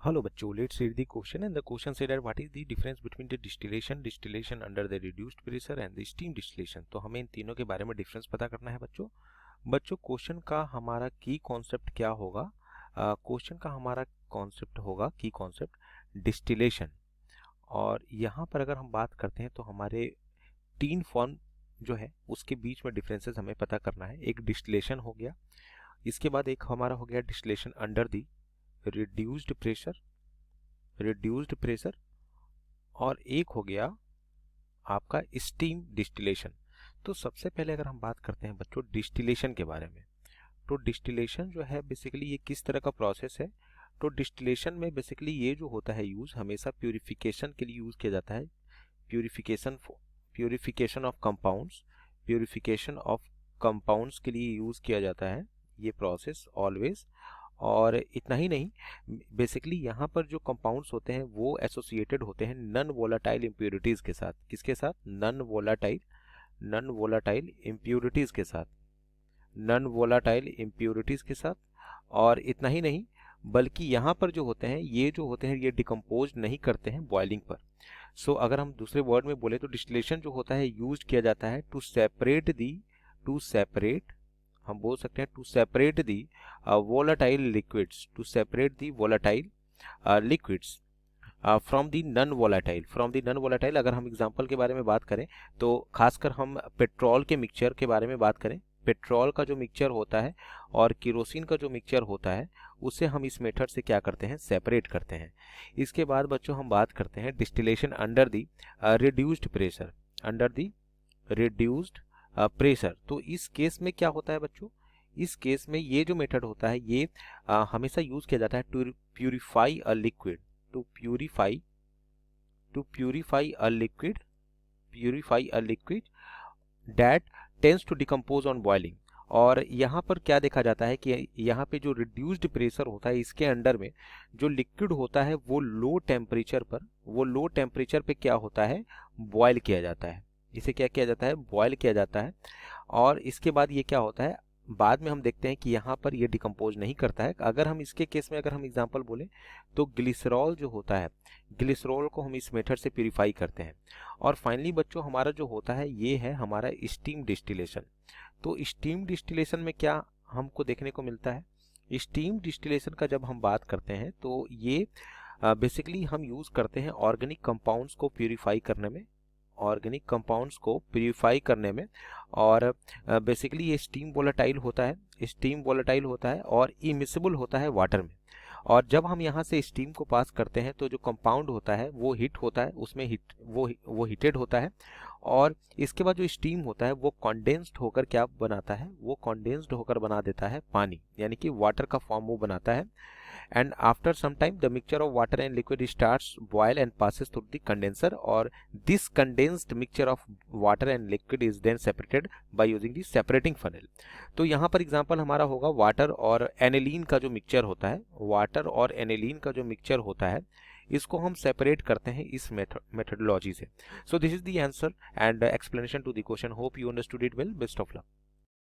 Hello बच्चों, let's read the question and the question said that what is the difference between the distillation under the reduced pressure and the steam distillation। तो हमें इन तीनों के बारे में difference पता करना है बच्चों। क्वेश्चन का हमारा की कॉन्सेप्ट क्या होगा? क्वेश्चन का हमारा कॉन्सेप्ट होगा की कॉन्सेप्ट डिस्टिलेशन। और यहाँ पर अगर हम बात करते हैं तो हमारे तीन फॉर्म जो है उसके बीच में डिफरेंसेस हमें पता करना है। एक डिस्टिलेशन हो गया, इसके बाद एक हमारा हो गया distillation under the reduced pressure और एक हो गया आपका स्टीम डिस्टिलेशन। तो सबसे पहले अगर हम बात करते हैं बच्चों डिस्टिलेशन के बारे में, तो डिस्टिलेशन जो है बेसिकली ये किस तरह का प्रोसेस है। तो डिस्टिलेशन में बेसिकली ये जो होता है यूज हमेशा प्यूरिफिकेशन के लिए यूज किया जाता है। प्यूरिफिकेशन ऑफ कंपाउंड्स के लिए यूज किया जाता है ये प्रोसेस ऑलवेज। और इतना ही नहीं, बेसिकली यहाँ पर जो कंपाउंड्स होते हैं वो एसोसिएटेड होते हैं नॉन वोलेटाइल इम्प्योरिटीज के साथ। किसके साथ? नॉन वोलेटाइल इम्प्योरिटीज के साथ। और इतना ही नहीं, बल्कि यहाँ पर जो होते हैं ये डिकम्पोज नहीं करते हैं बॉइलिंग पर। सो अगर हम दूसरे वर्ड में बोले तो डिस्टिलेशन जो होता है यूज किया जाता है to separate the volatile liquids from the non volatile. अगर हम एग्जांपल के बारे में बात करें तो खासकर हम पेट्रोल के मिक्सचर के बारे में बात करें। पेट्रोल का जो मिक्सचर होता है और केरोसिन का जो मिक्सचर होता है उसे हम इस मेथड से क्या करते हैं? सेपरेट करते हैं। इसके बाद बच्चों हम बात करते हैं distillation under the reduced pressure. तो इस केस में क्या होता है बच्चों? इस केस में ये जो मेथड होता है ये हमेशा यूज किया जाता है to purify a liquid that tends to decompose on boiling. और यहाँ पर क्या देखा जाता है कि यहाँ पे जो रिड्यूस्ड प्रेशर होता है इसके अंडर में जो लिक्विड होता है वो लो टेम्परेचर पे क्या होता है? बॉयल किया जाता है। इसे क्या किया जाता है? बॉयल किया जाता है। और इसके बाद ये क्या होता है? बाद में हम देखते हैं कि यहाँ पर ये डिकम्पोज नहीं करता है। अगर हम इसके केस में अगर हम एग्जांपल बोलें तो ग्लिसरॉल जो होता है, ग्लिसरॉल को हम इस मेथड से प्यूरिफाई करते हैं। और फाइनली बच्चों हमारा जो होता है ये है हमारा स्टीम डिस्टिलेशन। तो स्टीम डिस्टिलेशन में क्या हमको देखने को मिलता है? स्टीम डिस्टिलेशन का जब हम बात करते हैं तो ये बेसिकली हम यूज करते हैं ऑर्गेनिक कंपाउंड्स को प्यूरिफाई करने में। और बेसिकली ये स्टीम वोलेटाइल होता है और इमिसिबल होता है वाटर में। और जब हम यहाँ से स्टीम को पास करते हैं तो जो कंपाउंड होता है वो हीट होता है, उसमें वो हीटेड होता है। और इसके बाद जो स्टीम होता है वो कंडेंस्ड होकर क्या बनाता है? वो कंडेंस्ड होकर बना देता है पानी, यानी कि वाटर का फॉर्म वो बनाता है। And after some time the mixture of water and liquid starts boil and passes through the condenser, or this condensed mixture of water and liquid is then separated by using the separating funnel। तो यहाँ पर example हमारा होगा water और aniline का जो mixture होता है इसको हम सेपरेट करते हैं इस मेथडोलॉजी से। So this is the answer and explanation to the question. Hope you understood it well. Best of luck.